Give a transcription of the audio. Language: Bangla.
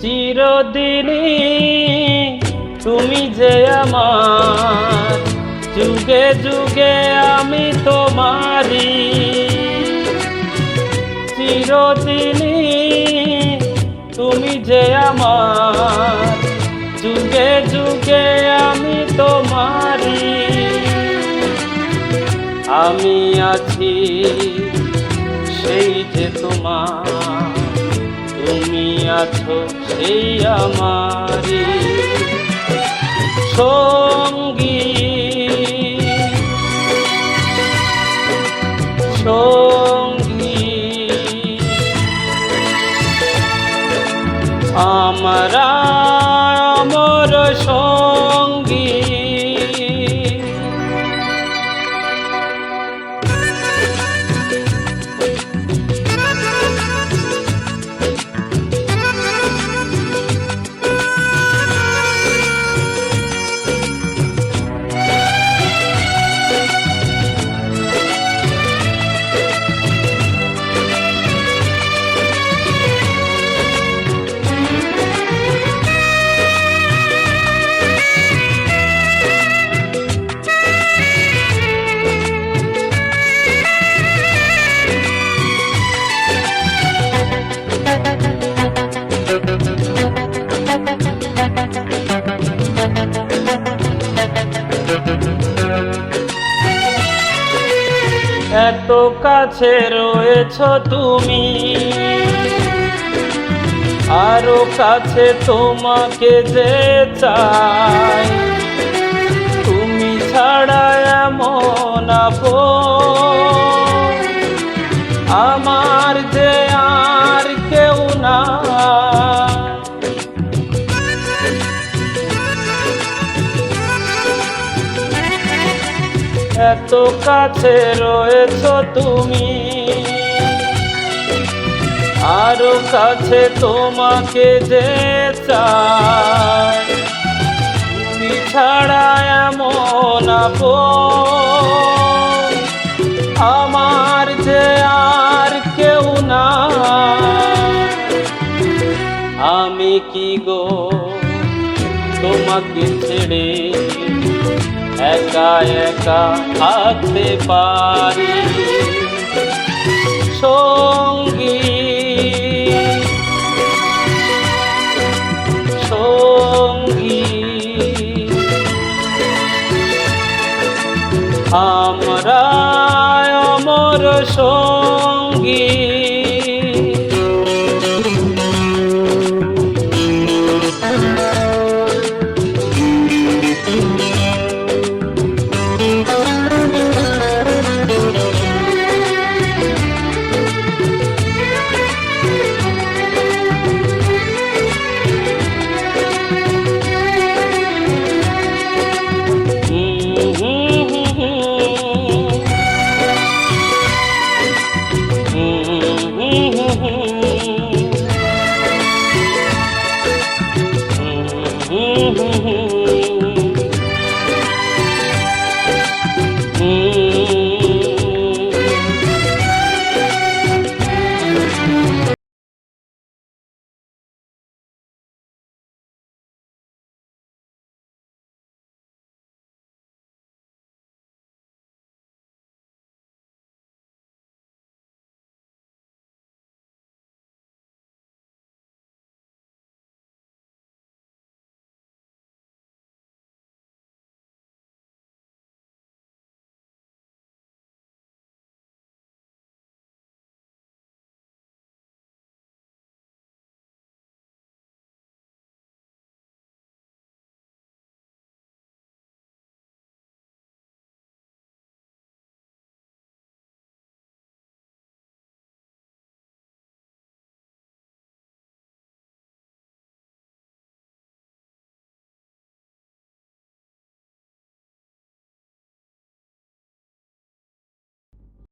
চিরদিনই তুমি যে আমার, যুগে যুগে আমি তোমারি। চিরদিনই তুমি যে আমার, যুগে যুগে আমি তোমারি। আমি আছি সেই যে তোমার, তুমি আছো সেই আমারি সঙ্গী। সঙ্গী আমরা আমার সঙ্গী। এত কাছে রয়েছ তুমি, আরো কাছে তোমাকে যে চাই। তুমি ছাড়া এমন আপন আমার যে আর কেউ না। এত কাছে রয়েছ তুমি, আরো কাছে তোমাকে যে চাই। তুমি ছাড়া এমন আপন আমার যে আর কেউ না। আমি কি গো তোমাকে ছেড়ে একা একা থাকতে পারি সঙ্গী।